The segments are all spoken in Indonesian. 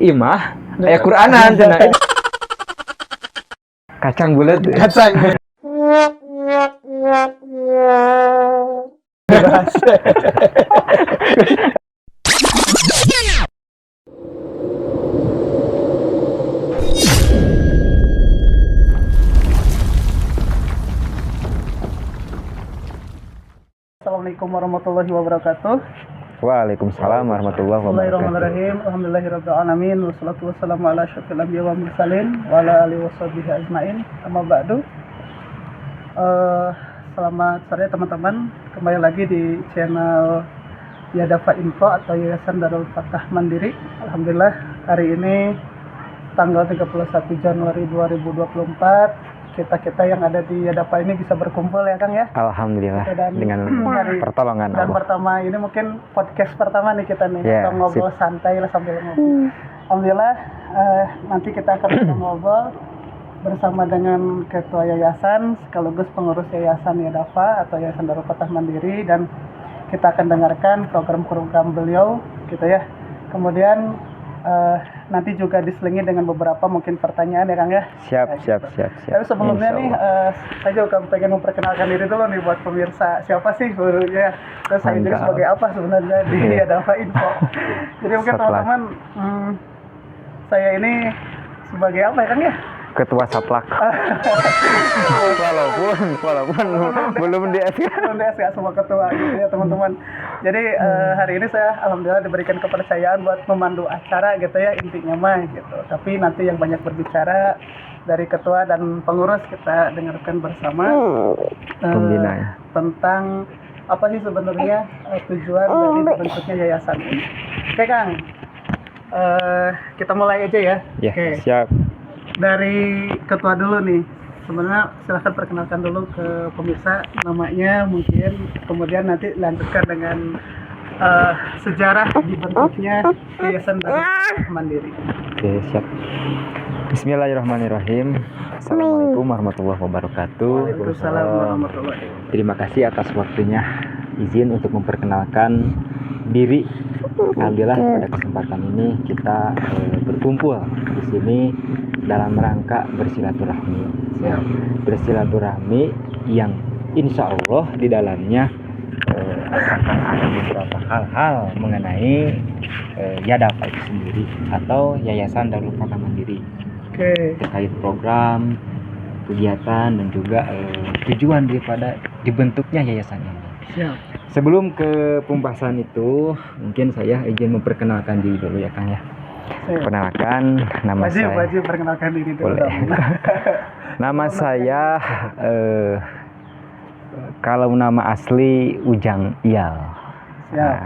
imah aya Qur'anan cenah. Kacang bulat. Kacang. Assalamualaikum warahmatullahi wabarakatuh. Waalaikumsalam warahmatullahi wabarakatuh. Bismillahirrahmanirrahim. Alhamdulillahirabbil alamin wassalatu wassalamu ala asyrofil anbiya'i wal mursalin wa ala alihi washabihi ajmain. Amma ba'du. Selamat sore teman-teman. Kembali lagi di channel Yadafa Info atau Yayasan Darul Fatah Mandiri. Alhamdulillah hari ini tanggal 31 Januari 2024 kita yang ada di Yadafa ini bisa berkumpul ya Kang ya. Alhamdulillah dengan pertolongan dan Allah. Pertama ini mungkin podcast pertama nih kita nih, Yeah, kita ngobrol santai lah sambil ngobrol. Alhamdulillah nanti kita akan ngobrol bersama dengan Ketua Yayasan sekaligus pengurus Yayasan Yadafa atau Yayasan Darul Fatah Mandiri, dan kita akan dengarkan program-program beliau gitu ya. Kemudian nanti juga diselingi dengan beberapa mungkin pertanyaan ya Kang ya. Siap. Tapi sebelumnya nih saya juga pengen memperkenalkan diri dulu nih buat pemirsa, siapa sih gurunya, terus saya juga sebagai apa sebenarnya di Yadafa Info. Jadi mungkin teman-teman saya ini sebagai apa ya Kang ya? Ketua Saplak. walaupun belum di SK semua ketua gitu ya teman-teman. Jadi hari ini saya alhamdulillah diberikan kepercayaan buat memandu acara gitu ya, intinya mah gitu. Tapi nanti yang banyak berbicara dari ketua dan pengurus kita dengarkan bersama pembina tentang apa sih sebenarnya tujuan dari bentuknya yayasan ini. Oke Kang, kita mulai aja ya. Ya, Oke. siap. Dari ketua dulu nih, sebenarnya silahkan perkenalkan dulu ke pemirsa namanya mungkin, kemudian nanti lanjutkan dengan sejarah dibentuknya Yayasan Darul Fatah Mandiri. Oke, siap. Bismillahirrahmanirrahim. Assalamualaikum warahmatullahi wabarakatuh. Waalaikumsalam warahmatullahi wabarakatuh. Terima kasih atas waktunya, izin untuk memperkenalkan diri. Alhamdulillah pada kesempatan ini kita berkumpul di sini dalam rangka bersilaturahmi. Bersilaturahmi yang insya Allah di dalamnya akan ada beberapa hal-hal mengenai Yadafa itu sendiri atau Yayasan Darul Fatah Mandiri. Terkait program, kegiatan dan juga tujuan daripada dibentuknya yayasan ini. Siap. Sebelum ke pembahasan itu, mungkin saya izin memperkenalkan diri dulu ya Kang ya. Perkenalkan, nama saya. Wajib perkenalkan diri dulu. Boleh. Nama saya kalau nama asli Ujang Iyal. Siap.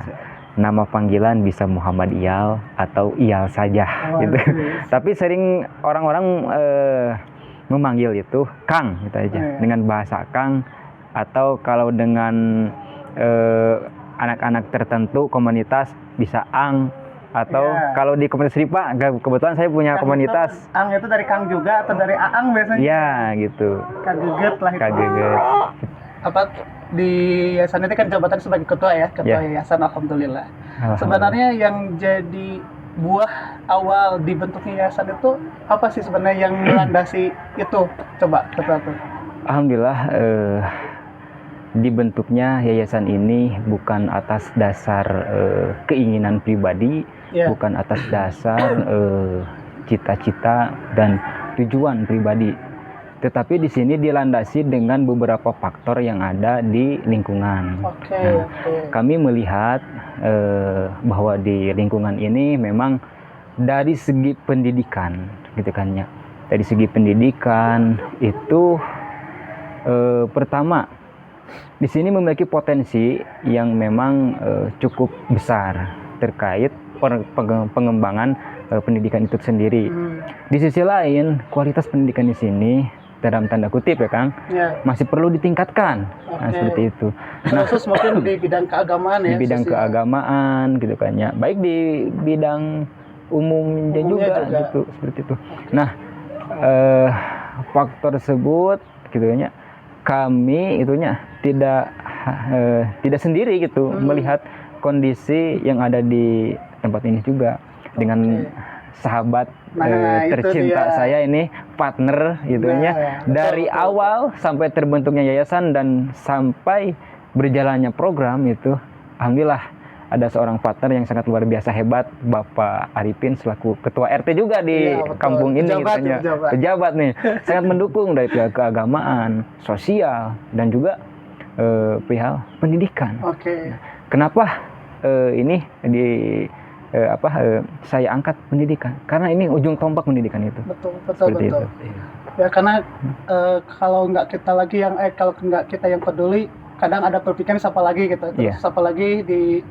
Nama panggilan bisa Muhammad Iyal atau Iyal saja gitu. Tapi sering orang-orang memanggil itu Kang gitu aja, dengan bahasa Kang, atau kalau dengan anak-anak tertentu komunitas bisa Ang, atau kalau di komunitas Ripa kebetulan saya punya Kang komunitas itu, Ang itu dari Kang juga atau dari Aang biasanya? Ya gitu. Kageget lah itu. Kageget. Apa di yayasan itu kan jabatan sebagai ketua ya, ketua yayasan. Alhamdulillah. Sebenarnya yang jadi buah awal dibentuknya yayasan itu apa sih sebenarnya yang melandasi itu? Coba ketua tuh. Alhamdulillah dibentuknya yayasan ini bukan atas dasar keinginan pribadi, bukan atas dasar cita-cita dan tujuan pribadi, tetapi di sini dilandasi dengan beberapa faktor yang ada di lingkungan. Kami melihat bahwa di lingkungan ini memang dari segi pendidikan, gitu kan ya. Dari segi pendidikan itu pertama, di sini memiliki potensi yang memang cukup besar terkait pengembangan pendidikan itu sendiri. Di sisi lain, kualitas pendidikan di sini dalam tanda kutip ya Kang, masih perlu ditingkatkan. Nah, seperti itu. Nah, khusus mungkin di bidang keagamaan ya. Di bidang keagamaan gitu kan ya. Baik di bidang umumnya juga gitu, seperti itu. Nah, faktor tersebut gitu ya, kami itunya tidak sendiri gitu melihat kondisi yang ada di tempat ini juga dengan sahabat Nah, itu tercinta dia. saya ini, partner gitunya, Betul, dari betul. awal sampai terbentuknya yayasan dan sampai berjalannya program itu, alhamdulillah ada seorang partner yang sangat luar biasa hebat, Bapak Arifin selaku ketua RT juga di Iya, betul. kampung ini, Pejabat, gitu ya. Pejabat nih, sangat mendukung dari pihak keagamaan, sosial, dan juga perihal pendidikan. Oke. Kenapa ini saya angkat pendidikan? Karena ini ujung tombak pendidikan itu. Betul. Seperti itu. Ya karena kalau nggak kita yang peduli, kadang ada berpikiran siapa lagi gitu. Terus Iya. siapa lagi di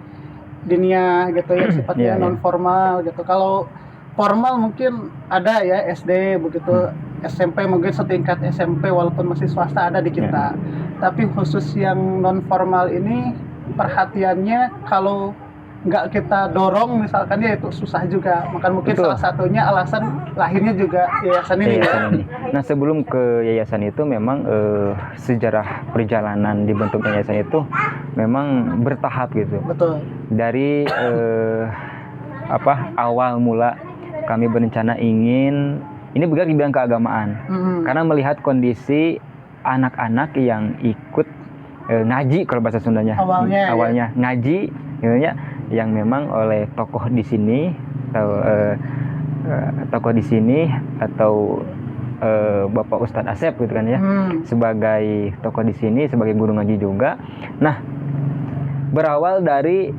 dunia gitu ya sifatnya Iya, non formal gitu. Kalau formal mungkin ada ya SD begitu, SMP mungkin setingkat SMP walaupun masih swasta ada di kita. Tapi khusus yang non formal ini perhatiannya kalau nggak kita dorong misalkan ya itu susah juga. Maka mungkin Betul. salah satunya alasan lahirnya juga yayasan ini. Yayasan ini. Nah, sebelum ke yayasan itu memang sejarah perjalanan dibentuknya yayasan itu memang bertahap gitu. Betul. Dari awal mula kami berencana ingin ini bergerak di bidang keagamaan. Karena melihat kondisi anak-anak yang ikut ngaji kalau bahasa Sundanya. Awalnya ngaji gitu ya, yang memang oleh tokoh di sini atau Bapak Ustadz Asep gitu kan ya, sebagai tokoh di sini, sebagai guru ngaji juga. Nah, berawal dari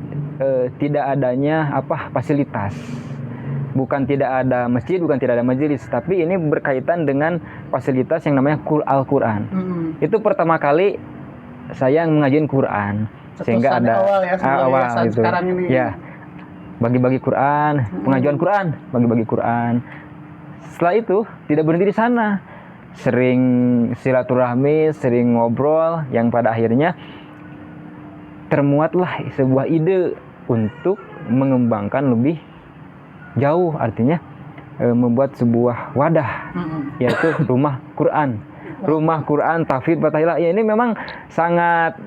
tidak adanya fasilitas. Bukan tidak ada masjid, bukan tidak ada majelis, tapi ini berkaitan dengan fasilitas yang namanya Al-Quran. Itu pertama kali saya mengajiin Quran, sehingga ada awal gitu. Ya, bagi-bagi Quran, pengajuan Quran, bagi-bagi Quran. Setelah itu tidak berhenti di sana, sering silaturahmi, sering ngobrol, yang pada akhirnya termuatlah sebuah ide untuk mengembangkan lebih jauh, artinya membuat sebuah wadah, yaitu rumah Quran Tahfidz Fathahillah. Ya, ini memang sangat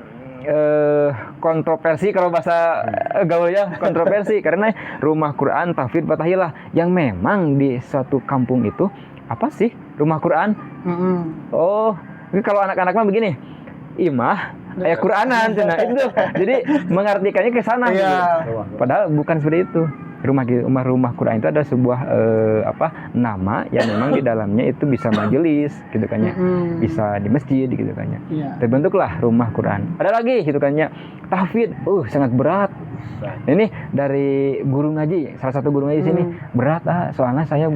kontroversi kalau bahasa gaulnya, kontroversi karena rumah Quran Tahfidz Fathahillah yang memang di suatu kampung itu apa sih rumah Quran? Oh, ini kalau anak-anak mah begini, imah Quranan, itu jadi mengartikannya ke sana. Padahal bukan seperti itu. Rumah Quran itu ada sebuah nama yang memang di dalamnya itu bisa majelis gitu kan ya, bisa di masjid gitu kan ya. Terbentuklah rumah Quran. Ada lagi gitu kan ya, tahfidz, sangat berat. Ini dari guru ngaji, salah satu guru ngaji sini, berat soalnya saya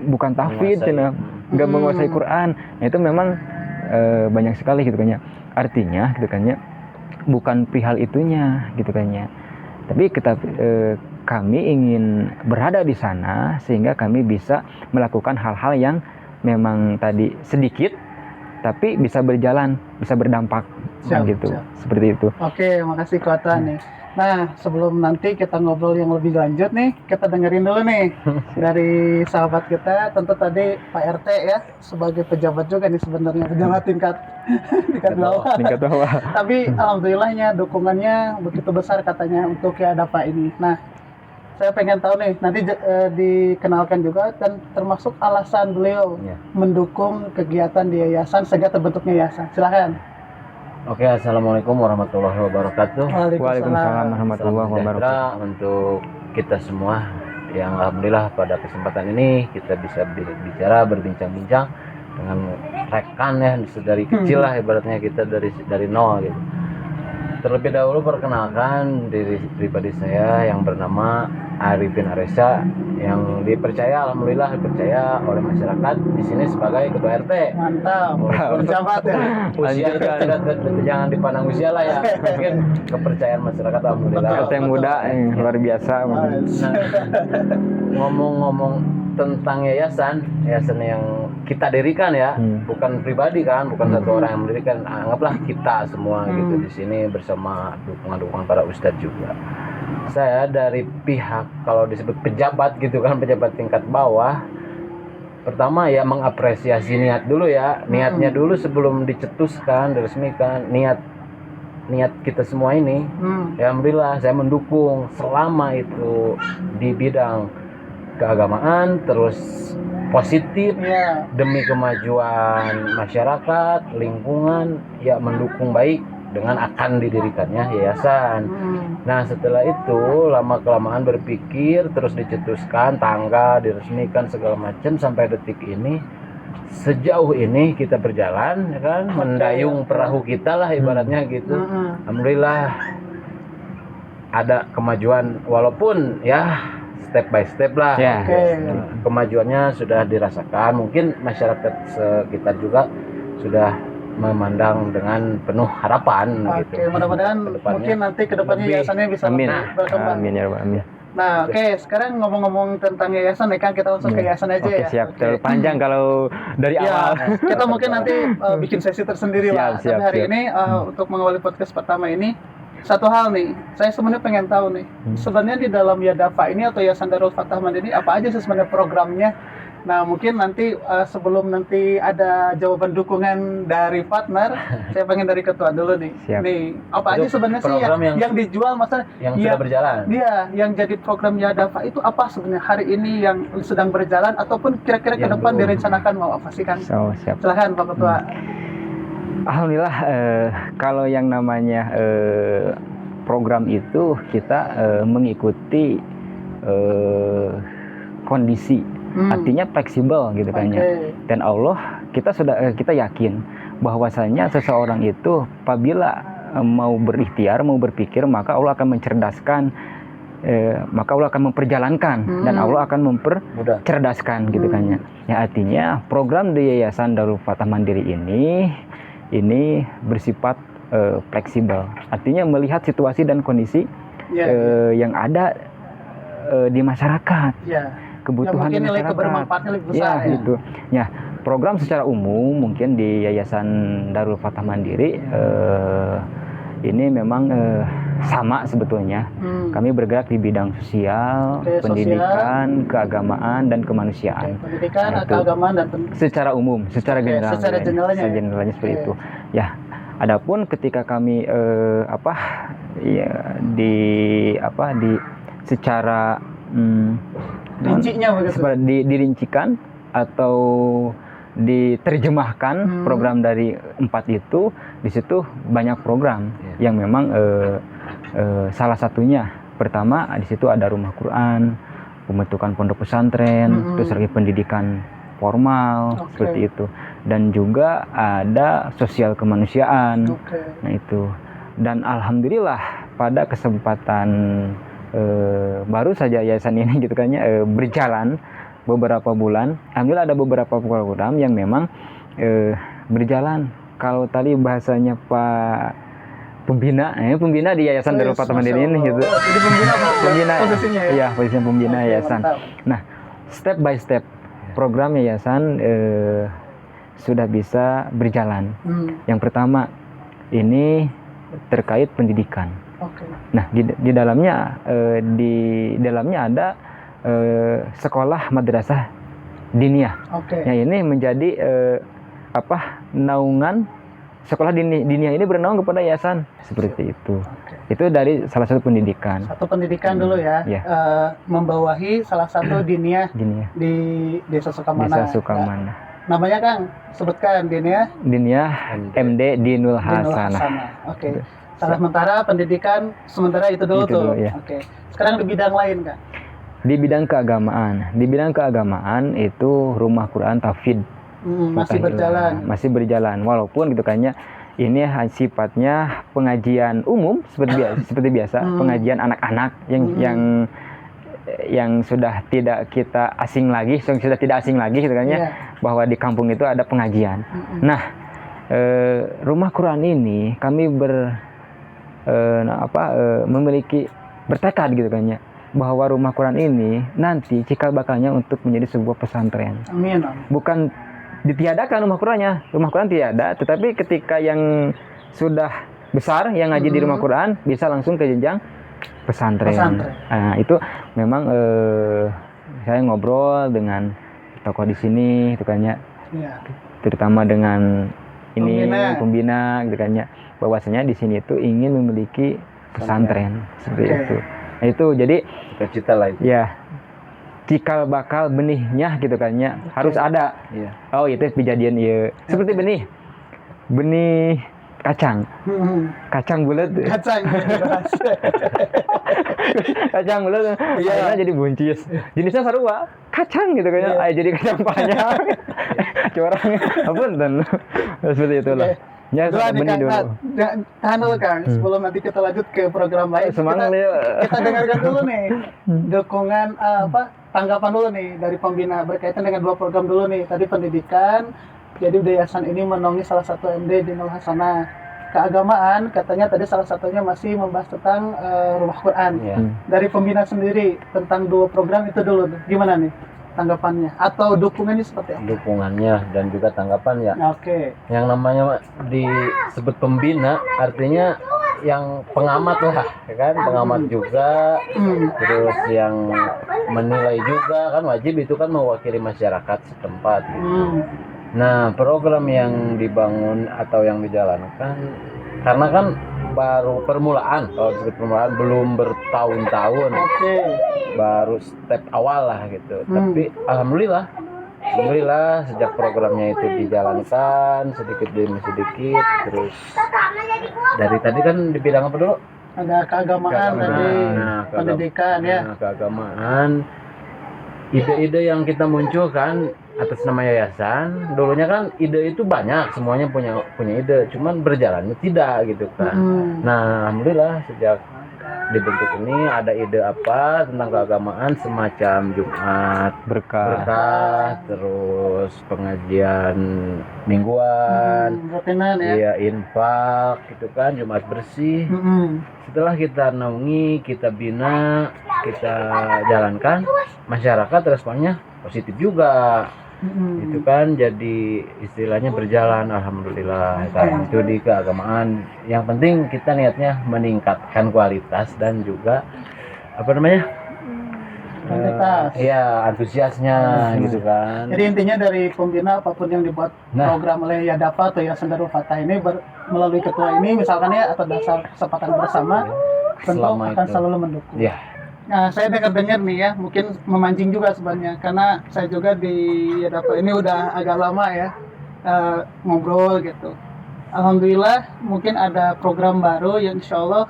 bukan tahfidz, nggak menguasai Quran. Nah, itu memang banyak sekali gitu kan ya. Artinya gitu kan ya, bukan perihal itunya gitu kan ya. Tapi kami ingin berada di sana sehingga kami bisa melakukan hal-hal yang memang tadi sedikit tapi bisa berjalan, bisa berdampak. Gitu. Seperti itu. Oke, makasih Kota nih. Nah, sebelum nanti kita ngobrol yang lebih lanjut nih, kita dengerin dulu nih dari sahabat kita. Tentu tadi Pak RT ya, sebagai pejabat juga nih sebenarnya, pejabat tingkat bawah. Tingkat bawah. Tapi alhamdulillahnya dukungannya begitu besar katanya untuk ya Dafa ini. Nah, saya pengen tahu nih, nanti dikenalkan juga dan termasuk alasan beliau mendukung kegiatan di yayasan sehingga terbentuknya yayasan. Silakan. Oke, assalamualaikum warahmatullahi wabarakatuh. Waalaikumsalam warahmatullahi wabarakatuh. Untuk kita semua yang alhamdulillah pada kesempatan ini kita bisa berbincang-bincang dengan rekan ya, dari kecil lah ibaratnya kita dari nol gitu. Terlebih dahulu perkenalkan diri pribadi saya yang bernama Arifin Aresa, yang alhamdulillah dipercaya oleh masyarakat di sini sebagai ketua RT. Mantap. Pejabat ya. Usia jangan dipandang usia lah ya. Mungkin kepercayaan masyarakat alhamdulillah. RT muda luar biasa. Nah, ngomong-ngomong tentang yayasan yang kita dirikan ya, bukan pribadi kan, bukan satu orang yang mendirikan, anggaplah kita semua gitu di sini bersama dukungan para ustadz juga. Saya dari pihak kalau disebut pejabat gitu kan, pejabat tingkat bawah, pertama ya mengapresiasi niat dulu ya, niatnya dulu sebelum dicetuskan, diresmikan, niat kita semua ini. Ya alhamdulillah saya mendukung selama itu di bidang keagamaan, terus positif Iya. demi kemajuan masyarakat, lingkungan, ya mendukung baik dengan akan didirikannya yayasan. Nah setelah itu lama kelamaan berpikir, terus dicetuskan tangga, diresmikan segala macam sampai detik ini. Sejauh ini kita berjalan, ya kan, mendayung perahu kita lah ibaratnya gitu. Alhamdulillah ada kemajuan walaupun ya step by step lah. Ya. Kemajuannya sudah dirasakan. Mungkin masyarakat sekitar juga sudah memandang dengan penuh harapan Oke, gitu. mudah-mudahan Kedepannya mungkin nanti kedepannya lebih. yayasannya bisa Amin. lebih berkembang. Amin ya Rabbal Alamin. Nah, oke, sekarang ngomong-ngomong tentang yayasan nih Kang, kita langsung ke yayasan aja Oke, ya. siap. Oke. Terlalu panjang kalau dari Ya, awal. kita mungkin nanti bikin sesi tersendiri lah. Siap, Tapi hari siap. ini untuk mengawali podcast pertama ini, satu hal nih, saya sebenarnya pengen tahu nih, sebenarnya di dalam Yadafa ini atau Yayasan Darul Fatah Mandiri apa aja sih sebenarnya programnya? Nah, mungkin nanti sebelum nanti ada jawaban dukungan dari partner, saya pengen dari ketua dulu nih. Siap. Nih, apa Itu aja sebenarnya sih program yang dijual, maksudnya yang sudah berjalan. Iya, yang jadi program Yadafa itu apa sebenarnya hari ini yang sedang berjalan ataupun kira-kira ke Yang depan belum. direncanakan mau apa sih Kang? So, siap. Silakan Pak Ketua. Alhamdulillah kalau yang namanya program itu kita mengikuti kondisi, artinya fleksibel gitu kan ya. Oke. Dan Allah kita yakin bahwasanya seseorang itu apabila mau berikhtiar, mau berpikir, maka Allah akan mencerdaskan, maka Allah akan memperjalankan dan Allah akan mempercerdaskan gitu kan ya. Ya artinya program di Yayasan Darul Fatah Mandiri ini bersifat fleksibel. Artinya melihat situasi dan kondisi yang ada di masyarakat. Ya. Kebutuhan mungkin di nilai masyarakat. kebermanfaatnya lebih besar Ya, ya. gitu. Ya, program secara umum mungkin di Yayasan Darul Fatah Mandiri ini memang sama sebetulnya. Kami bergerak di bidang sosial, Oke, pendidikan, keagamaan dan kemanusiaan. Pendidikan, Nah, itu keagamaan dan secara umum, secara Oke, general. secara generalnya ya? generalnya seperti Oke. itu. Ya, adapun ketika kami di secara rincinya begitu. dirincikan atau diterjemahkan program dari 4 itu, di situ banyak program yang memang salah satunya pertama di situ ada rumah Quran, pembentukan pondok pesantren, terus lagi pendidikan formal seperti itu, dan juga ada sosial kemanusiaan. Nah itu, dan alhamdulillah pada kesempatan baru saja yayasan ini gitu kan ya berjalan beberapa bulan, alhamdulillah ada beberapa program yang memang berjalan. Kalau tadi bahasanya Pak pembina di Yayasan Darul Fatah Mandiri ini gitu. Jadi pembina posisinya ya. Iya, posisinya pembina yayasan. Mantap. Nah, step by step program yayasan sudah bisa berjalan. Yang pertama ini terkait pendidikan. Nah, di dalamnya ada sekolah madrasah diniyah. Nah, ini menjadi naungan sekolah diniyah ini bernaung kepada yayasan seperti itu. Itu dari salah satu pendidikan. Satu pendidikan dulu ya. Membawahi salah satu diniyah di Desa Sukamana. Desa Sukamana. Namanya Kang, sebutkan diniyah. Diniyah MD Dinul Hasanah. Oke. Sementara pendidikan sementara itu dulu tuh. Ya. Oke. Sekarang di bidang lain Kang. Di bidang keagamaan. Di bidang keagamaan itu Rumah Quran Tahfidz. Masih berjalan walaupun gitu kan ya, ini sifatnya pengajian umum seperti biasa, pengajian anak-anak yang sudah tidak asing lagi gitu kan ya, bahwa di kampung itu ada pengajian. Nah, Rumah Quran ini kami memiliki bertekad gitu kan ya, bahwa Rumah Quran ini nanti cikal bakalnya untuk menjadi sebuah pesantren. Amin. Bukan ditiadakan Rumah Qurannya, Rumah Quran tiada, tetapi ketika yang sudah besar yang ngaji di Rumah Quran bisa langsung ke jenjang pesantren. Nah, itu memang saya ngobrol dengan tokoh di sini itu kan ya. Terutama dengan pembina gitu kan ya, bahwasanya di sini itu ingin memiliki pesantren seperti itu. Nah, itu jadi cita-cita lah itu. Ya. cikal bakal benihnya gitu kan ya, harus ada. Iya. Oh itu kejadian ya seperti benih kacang bulat Kacang. kacang bulat akhirnya jadi buncis, jenisnya sarua kacang gitu kan ya, jadi kacang panjang curang apa dan seperti itulah. Ya, Dua nih benih Kang, dulu. tahan dulu Kang, sebelum nanti kita lanjut ke program lain. Semangat ya. Kita dengarkan dulu nih dukungan tanggapan dulu nih dari pembina berkaitan dengan 2 program dulu nih. Tadi pendidikan, jadi yayasan ini menaungi salah satu MD di Nol Hasanah. Keagamaan, katanya tadi salah satunya masih membahas tentang Rumah Quran. Dari pembina sendiri tentang 2 program itu dulu, gimana nih tanggapannya atau dukungannya seperti apa? Dukungannya dan juga tanggapan ya. Oke. Yang namanya disebut pembina artinya yang pengamat lah, ya kan? Pengamat juga, terus yang menilai juga kan, wajib itu kan mewakili masyarakat setempat. Nah, program yang dibangun atau yang dijalankan karena kan baru permulaan, kalau disebut permulaan belum bertahun-tahun, baru step awal lah gitu. Tapi alhamdulillah sejak programnya itu dijalankan sedikit demi sedikit, terus dari tadi kan di bidang apa dulu? Ada keagamaan tadi, pendidikan ya. Keagamaan, ide-ide yang kita munculkan atas nama yayasan, dulunya kan ide itu banyak, semuanya punya ide, cuman berjalannya tidak gitu kan. Nah, alhamdulillah sejak dibentuk ini ada ide apa tentang keagamaan, semacam Jumat berkah, terus pengajian mingguan, rutinan ya. Iya, infak gitu kan, Jumat bersih. Setelah kita naungi, kita bina, kita jalankan, masyarakat responnya positif juga. Itu kan jadi istilahnya berjalan, alhamdulillah. Kan itu di keagamaan. Yang penting kita niatnya meningkatkan kualitas dan juga apa namanya? Kualitas. Iya, antusiasnya gitu kan. Jadi intinya dari pembina apapun yang dibuat program oleh Yadafa atau Yayasan Darul Fatah ini melalui ketua ini misalkan ya, atau dasar kesepakatan bersama, tentu akan selalu mendukung. Iya. Nah, saya dengar-dengar nih ya, mungkin memancing juga sebenarnya, karena saya juga di Yadafa ini udah agak lama ya ngobrol gitu. Alhamdulillah mungkin ada program baru yang insya Allah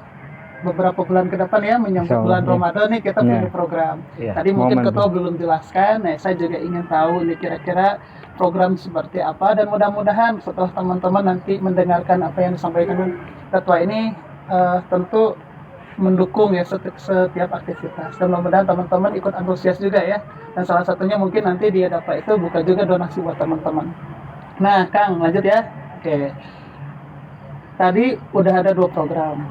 beberapa bulan ke depan ya, menyambut bulan Ramadan nih kita punya program. Tadi mungkin ketua belum jelaskan, nah saya juga ingin tahu nih kira-kira program seperti apa, dan mudah-mudahan setelah teman-teman nanti mendengarkan apa yang disampaikan ketua ini tentu mendukung ya setiap aktivitas, dan mudah-mudahan teman-teman ikut antusias juga ya, dan salah satunya mungkin nanti di Yadafa itu buka juga donasi buat teman-teman. Nah Kang, lanjut ya. Oke, tadi udah ada 2 program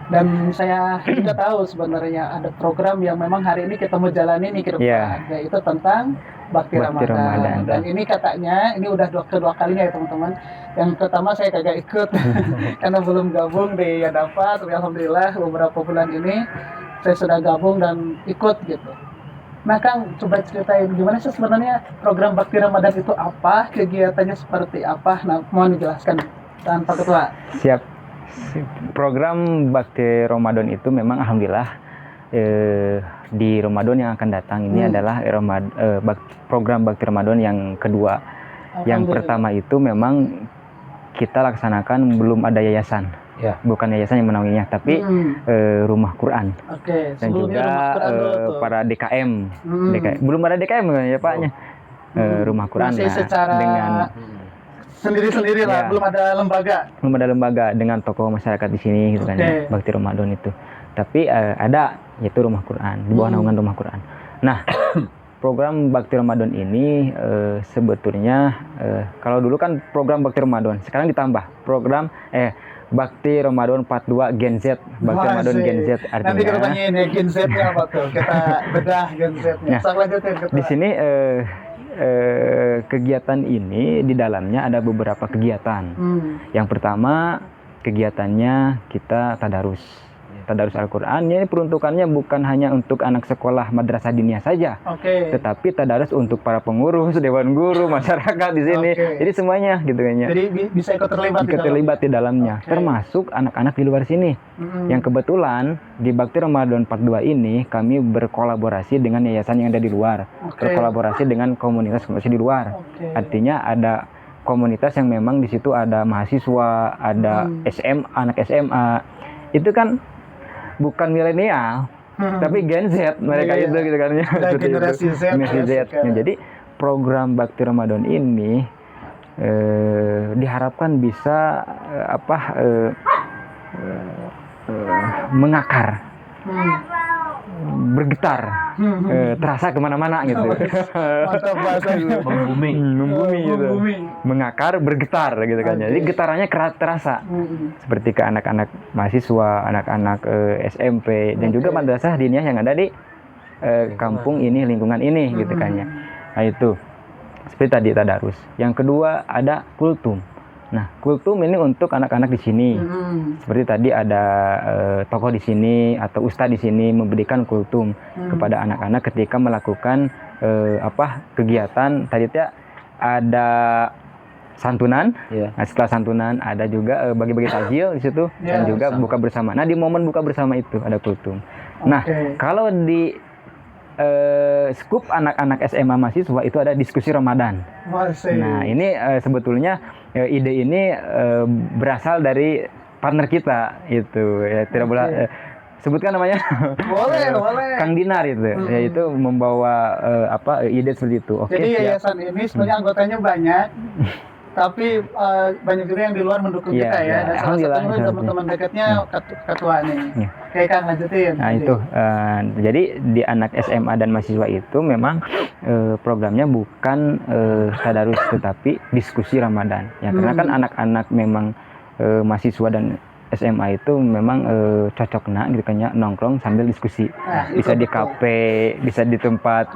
dan saya juga tahu sebenarnya ada program yang memang hari ini kita mau jalani nih ke depan, yaitu tentang Bakti Ramadan. Dan ini katanya ini udah kedua kalinya ya teman-teman. Yang pertama saya kagak ikut karena belum gabung di Yadafa, tapi alhamdulillah beberapa bulan ini saya sudah gabung dan ikut gitu. Nah Kang, coba ceritain gimana sih sebenarnya program Bakti Ramadan itu apa, kegiatannya seperti apa? Nah, mohon dijelaskan Pak Ketua. Siap. Program Bakti Ramadan itu memang alhamdulillah di Ramadan yang akan datang ini adalah program Bakti Ramadan yang kedua. Yang pertama itu memang kita laksanakan belum ada yayasan, bukan yayasan yang menaunginya, tapi Rumah Quran. Dan juga para DKM, belum ada DKM ya Paknya. Rumah Quran masih secara dengan sendiri-sendiri lah, belum ada lembaga dengan tokoh masyarakat di sini gitu kan ya, Bakti Ramadan itu. Tapi ada, yaitu Rumah Quran, di bawah naungan Rumah Quran. Nah, program Bakti Ramadan ini sebetulnya kalau dulu kan program Bakti Ramadan, sekarang ditambah program Bakti Ramadan 42 Gen Z. Bakti Ramadan Gen Z artinya. Nanti kita tanyain ya Gen Z-nya apa tuh, kita bedah Gen Z-nya. Di sini kegiatan ini di dalamnya ada beberapa kegiatan. Yang pertama kegiatannya kita tadarus. Tadarus Al-Qur'an ini peruntukannya bukan hanya untuk anak sekolah madrasah diniyah saja. Tetapi tadarus untuk para pengurus, dewan guru, masyarakat di sini. Jadi semuanya gitu kayaknya. Jadi bisa ikut terlibat di dalamnya, termasuk anak-anak di luar sini. Yang kebetulan di Bakti Ramadan Part 2 ini kami berkolaborasi dengan yayasan yang ada di luar. Berkolaborasi dengan komunitas di luar. Artinya ada komunitas yang memang di situ ada mahasiswa, ada SMA, anak SMA. Itu kan bukan milenial, tapi Gen Z mereka itu gitu kan ya. Generasi Z. Jadi program Bakti Ramadan ini diharapkan bisa mengakar, bergetar, terasa kemana-mana gitu. Mantap bahasanya. Membumi gitu. Mengakar, bergetar gitu kan. Jadi getarannya terasa. Seperti ke anak-anak mahasiswa, anak-anak SMP dan juga madrasah diniyah yang ada di kampung ini, lingkungan ini gitu kan ya. Nah itu seperti tadi tadarus. Yang kedua ada kultum. Nah, kultum ini untuk anak-anak di sini. Seperti tadi ada tokoh di sini atau ustadz di sini memberikan kultum kepada anak-anak ketika melakukan kegiatan. Tadi ada santunan. Nah, setelah santunan ada juga bagi-bagi takjil di situ dan juga buka bersama. Nah, di momen buka bersama itu ada kultum. Nah, kalau di skup anak-anak SMA mahasiswa itu ada diskusi Ramadan. Nah, ini sebetulnya ide ini berasal dari partner kita itu ya, tidak boleh sebutkan namanya. Boleh. Kang Dinar itu, yaitu membawa ide seperti itu. Jadi yayasan ini sebenarnya anggotanya banyak. Tapi banyak juga yang di luar mendukung kita ya. Dan salah satunya teman-teman dekatnya ketua nih. Kayak Kang lanjutin. Nah itu, jadi di anak SMA dan mahasiswa itu memang programnya bukan tadarus tetapi diskusi Ramadan. Ya karena kan anak-anak memang mahasiswa dan SMA itu memang cocoknya gitu kan ya, nongkrong sambil diskusi. Bisa di kafe, bisa di tempat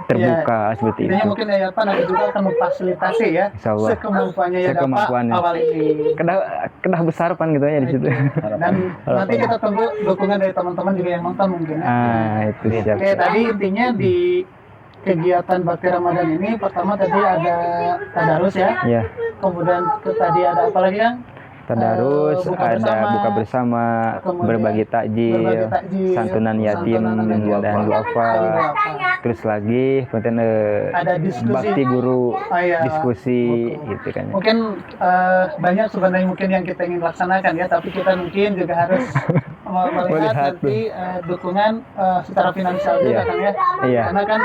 terbuka seperti itu. Mungkin nanti juga akan memfasilitasi ya sekemampuannya awal ini. Kedah besar pan gitu ya di situ. Dan nanti kita tunggu dukungan dari teman-teman juga yang nonton mungkin ya. Itu siap. Oke, tadi intinya di kegiatan Bakti Ramadan ini pertama tadi ada tadarus ya. Kemudian tadi ada apa lagi yang tadarus, ada buka bersama, berbagi takjil, santunan yatim dan duafa. Terus lagi kemudian ada bakti guru, diskusi gitu kan. Mungkin banyak sebenarnya mungkin yang kita ingin laksanakan ya, tapi kita mungkin juga harus melihat nanti dukungan secara finansial juga kan ya. Karena kan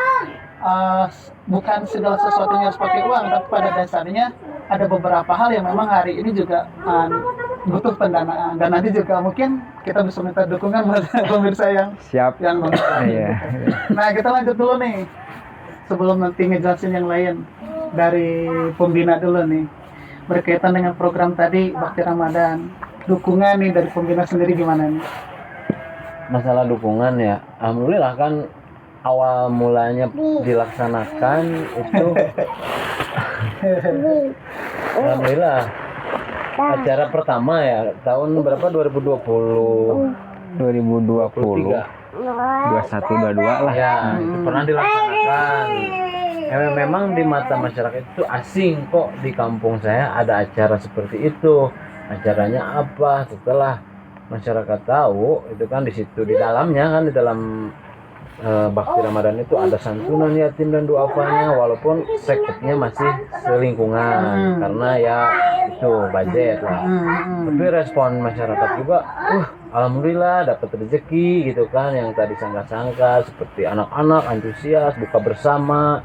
bukan segala sesuatunya harus pakai uang, tapi pada dasarnya ada beberapa hal yang memang hari ini juga butuh pendanaan, dan nanti juga mungkin kita bisa minta dukungan buat pemirsa yang siap yang Nah, kita lanjut dulu nih sebelum nanti ngejelasin yang lain dari pembina dulu nih berkaitan dengan program tadi Bakti Ramadan. Dukungan nih dari pembina sendiri gimana nih? Masalah dukungan ya, alhamdulillah kan awal mulanya dilaksanakan itu alhamdulillah acara pertama ya tahun berapa 2021 22 lah ya, itu pernah dilaksanakan. Memang di mata masyarakat itu asing kok di kampung saya ada acara seperti itu. Acaranya apa? Setelah masyarakat tahu itu kan di situ di dalamnya kan di dalam Bakti Ramadan itu ada santunan yatim dan duafanya, walaupun sekupnya masih selingkungan karena ya itu budget lah. Tapi respon masyarakat juga, alhamdulillah dapat rezeki gitu kan, yang tadi sangka-sangka seperti anak-anak antusias buka bersama,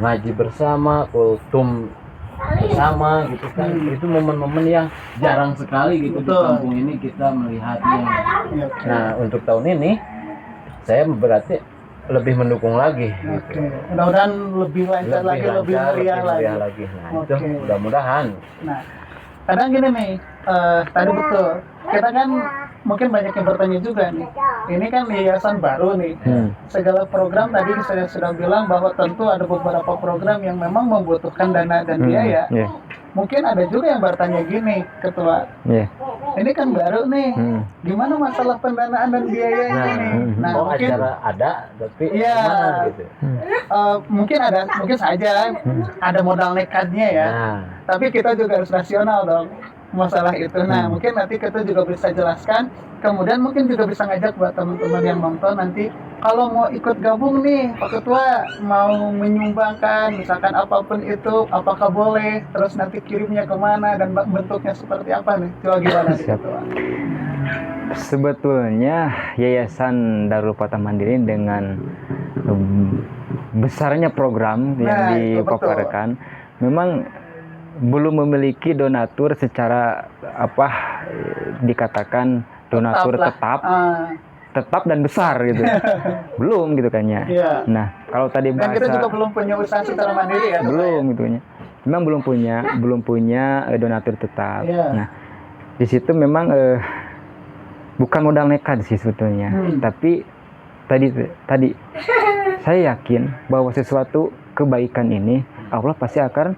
ngaji bersama, kultum bersama gitu kan. Itu momen-momen yang jarang sekali gitu di kampung ini kita melihatnya. Nah untuk tahun ini saya berarti lebih mendukung lagi. Gitu. Mudah-mudahan lebih lancar lagi, lebih meriah lagi. Nah, itu mudah-mudahan. Nah, kadang gini nih, tadi betul. Kita kan mungkin banyak yang bertanya juga nih. Ini kan yayasan baru nih. Segala program tadi saya sudah bilang bahwa tentu ada beberapa program yang memang membutuhkan dana dan biaya. mungkin ada juga yang bertanya gini, Ketua. Iya. Ini kan baru nih, gimana masalah pendanaan dan biaya ini? Nah, mungkin acara ada, tapi iya, gimana gitu. mungkin saja ada modal nekatnya ya. Nah, Tapi kita juga harus rasional dong masalah itu. Nah, mungkin nanti kita juga bisa jelaskan. Kemudian mungkin juga bisa ngajak buat teman-teman yang nonton nanti, kalau mau ikut gabung nih, Pak Ketua mau menyumbangkan misalkan apapun itu, apakah boleh? Terus nanti kirimnya kemana dan bentuknya seperti apa nih? Coba gimana nih, Siap. Ketua? Sebetulnya Yayasan Darul Fatah Mandiri dengan besarnya program yang Nah, itu dipaparkan memang belum memiliki donatur secara dikatakan donatur tetap dan besar gitu. Belum gitu kan ya. Iya. Nah, kalau tadi Dan kita juga bahasa belum punya usaha secara mandiri ya, Ketua, belum ya? gitu ya. Memang belum punya donatur tetap. Iya. Nah, di situ memang bukan modal nekat sih sebetulnya. Tapi tadi saya yakin bahwa sesuatu kebaikan ini Allah pasti akan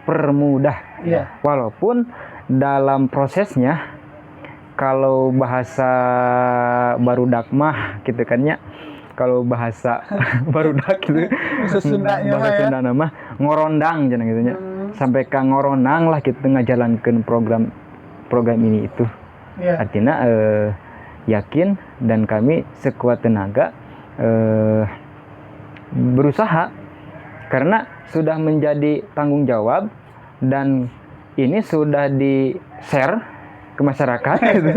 permudah. Iya. Walaupun dalam prosesnya kalau bahasa barudak mah gitu kan ya, kalau bahasa barudak gitu Sesundanya mah bahasa ya. Sunda nama ngorondang jangan gitu nya. Sampai ka ngoronang lah kita ngajalankeun program ini itu. Iya. Artinya yakin dan kami sekuat tenaga berusaha karena sudah menjadi tanggung jawab dan ini sudah di-share ke masyarakat gitu.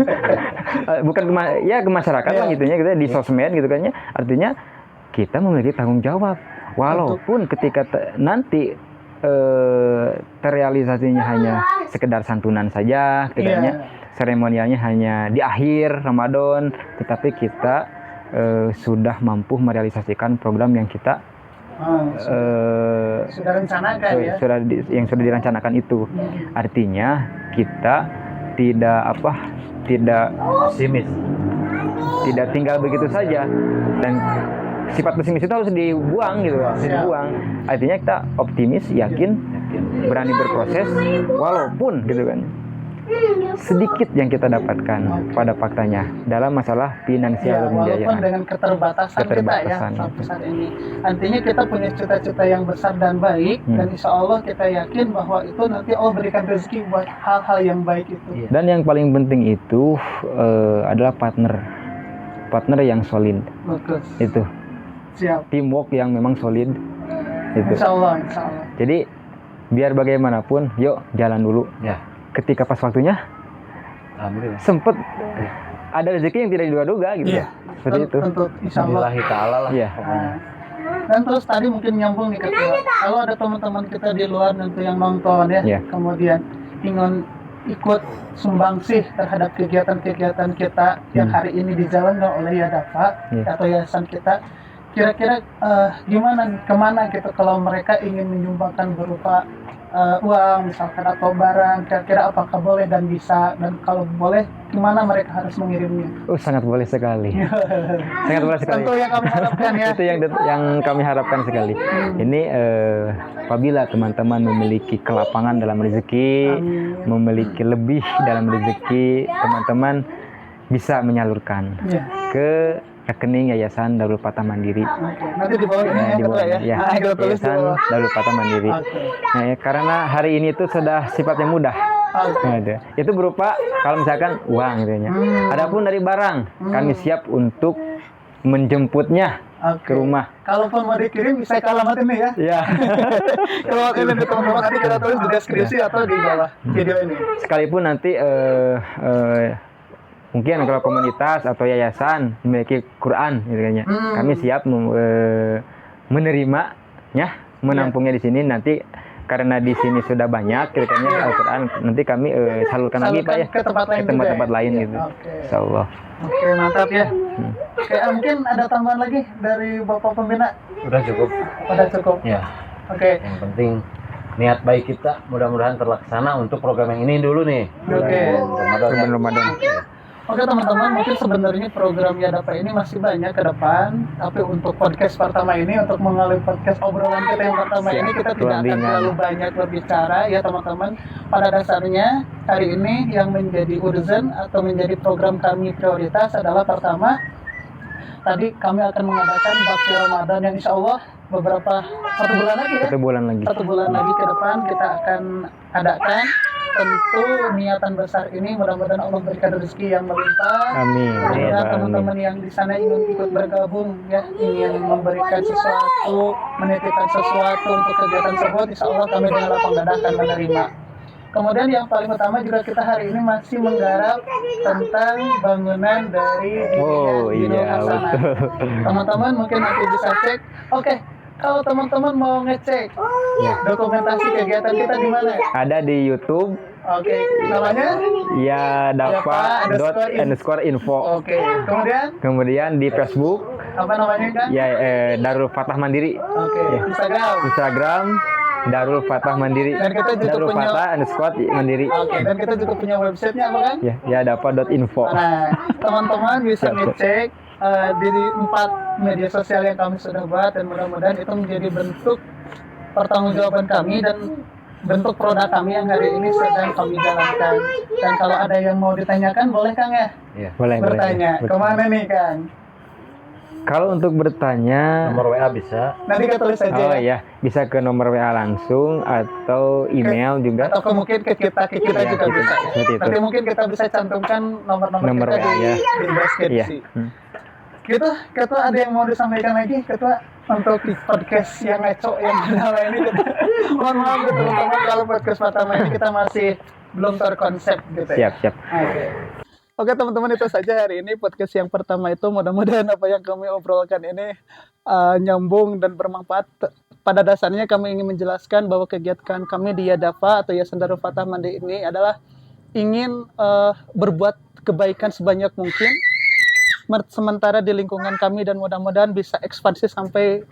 Bukan ke masyarakat lah gitunya gitu di sosmed gitu kan ya. Artinya kita memiliki tanggung jawab walaupun ketika nanti terrealisasinya hanya sekedar santunan saja gitu kan ya. Seremonialnya hanya di akhir Ramadan, tetapi kita sudah mampu merealisasikan program yang kita sudah rencanakan ya. yang sudah direncanakan itu. Artinya kita tidak pesimis. Tidak tinggal begitu saja dan sifat pesimis itu harus dibuang gitu, dibuang. Artinya kita optimis, yakin, berani berproses walaupun gitu kan sedikit yang kita dapatkan pada faktanya dalam masalah finansial Walaupun pembiayaan. dengan keterbatasan kita ya sampai saat ini. Artinya kita punya cita-cita yang besar dan baik dan insya Allah kita yakin bahwa itu nanti Allah berikan rezeki buat hal-hal yang baik itu. Dan yang paling penting itu adalah partner yang solid. Bagus. Itu Siap. teamwork yang memang solid itu. Insya Allah. Jadi biar bagaimanapun, yuk jalan dulu. Ya. Ketika pas waktunya Alhamdulillah. sempet ada rezeki yang tidak diduga-duga gitu. Iya. Seperti itu. Tentu insya Allah. Billahi ta'ala lah. Iya. Pokoknya. Dan terus tadi mungkin nyambung nih Ketua. Kalau ada teman-teman kita di luar nanti yang nonton ya, Iya. kemudian ingin ikut sumbangsih terhadap kegiatan-kegiatan kita yang hari ini dijalankan oleh Yadafa atau yayasan kita, kira-kira gimana nih, kemana gitu kalau mereka ingin menyumbangkan berupa uang misalkan atau barang, kira-kira apakah boleh dan bisa, dan kalau boleh gimana mereka harus mengirimnya? Sangat boleh sekali. Sangat boleh sekali. Tentu yang kami harapkan ya. Itu yang kami harapkan sekali. Ini apabila teman-teman memiliki kelapangan dalam rezeki, memiliki lebih dalam rezeki, teman-teman bisa menyalurkan ke rekening Yayasan Darul Fatah Mandiri. Nanti di bawah ini ya, Di Ketua ya. ya, Kita tulis di Yayasan bawah. Darul Fatah Mandiri. Nah, ya, karena hari ini itu sudah sifatnya mudah. Ada. Itu berupa kalau misalkan uang gitu ya. Adapun dari barang, kami siap untuk menjemputnya ke rumah. Kalaupun mau dikirim bisa ke alamat ini ya. Ya. Kalau ini di teman-teman nanti kita tulis di deskripsi atau di bawah video ini. Sekalipun nanti mungkin kalau komunitas atau yayasan memiliki Quran gitu kan ya. Kami siap menerimanya, menampungnya di sini nanti karena di sini sudah banyak kira-kira Al-Quran, nanti kami salurkan lagi Pak ya ke tempat lain juga ya? gitu. Oke. Insyaallah. Oke, mantap ya. Oke, mungkin ada tambahan lagi dari Bapak Pembina? Udah cukup. Udah cukup. Ya. Oke. Yang penting niat baik kita mudah-mudahan terlaksana untuk program yang ini dulu nih. Oke. Ramadan. Ramadan. Oke teman-teman, mungkin sebenarnya program Yadapa ini masih banyak ke depan, tapi untuk podcast pertama ini, untuk mengalami podcast obrolan kita yang pertama ini, kita tidak akan terlalu banyak berbicara ya teman-teman. Pada dasarnya hari ini yang menjadi urgen atau menjadi program kami prioritas adalah pertama, tadi kami akan mengadakan bakti Ramadan yang insya Allah beberapa satu bulan lagi ke depan kita akan adakan. Tentu niatan besar ini mudah-mudahan Allah berikan rezeki yang melimpah. Amin. Ya teman-teman yang di sana ingin ikut bergabung ya, ingin memberikan sesuatu, menitipkan sesuatu untuk kegiatan tersebut, insya Allah kami dengan lapang dada akan menerima. Kemudian yang paling utama juga kita hari ini masih menggarap tentang bangunan dari Dinul Hasanah. Teman-teman mungkin nanti bisa cek. Oke. Kalau teman-teman mau ngecek dokumentasi kegiatan kita di mana? Ada di YouTube. Oke, namanya? Ya, Dava._info. Oke, kemudian di Facebook. Apa namanya kan? Ya, Darul Fatah Mandiri. Oke, Instagram Darul Fatah Mandiri. Dan kita juga Darul punya Fatah_Mandiri. Oke, dan kita juga punya websitenya apa kan? Ya, Dava.info. Nah, teman-teman bisa ngecek di 4 media sosial yang kami sudah buat, dan mudah-mudahan itu menjadi bentuk pertanggungjawaban kami dan bentuk produk kami yang hari ini sedang kami jalankan. Dan kalau ada yang mau ditanyakan boleh Kang ya? Iya, boleh bertanya. Kemana nih Kang? Kalau untuk bertanya, nomor WA bisa. Nanti kita tulis aja. Oh ya, bisa ke nomor WA langsung atau email juga. Atau mungkin ke kita juga bisa. Ya. Nanti mungkin kita bisa cantumkan nomor kita di deskripsi. Gitu, Ketua ada yang mau disampaikan lagi, Ketua, untuk podcast yang ngaco yang pertama ini? Mohon maaf gitu, teman-teman, kalau podcast pertama ini kita masih belum terkonsep gitu ya. Siap. Oke teman-teman, itu saja hari ini podcast yang pertama itu. Mudah-mudahan apa yang kami obrolkan ini nyambung dan bermanfaat. Pada dasarnya kami ingin menjelaskan bahwa kegiatan kami di Yadapa atau Yayasan Darul Fatah Mandiri ini adalah ingin berbuat kebaikan sebanyak mungkin sementara di lingkungan kami, dan mudah-mudahan bisa ekspansi sampai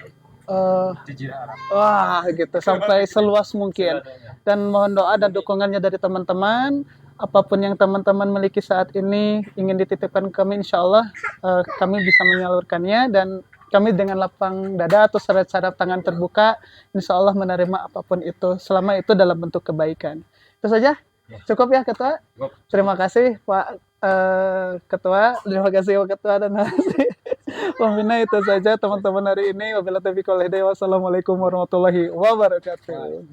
gitu, sampai seluas mungkin. Dan mohon doa dan dukungannya dari teman-teman. Apapun yang teman-teman miliki saat ini ingin dititipkan kami, insya Allah kami bisa menyalurkannya, dan kami dengan lapang dada atau syarat-syarat tangan terbuka insya Allah menerima apapun itu, selama itu dalam bentuk kebaikan. Itu saja, cukup ya Ketua. Terima kasih Pak Ketua, terima kasih Pak Ketua dan pembina. Itu saja teman-teman hari ini. Wabillahi taufiq wal hidayah. Wassalamualaikum warahmatullahi wabarakatuh.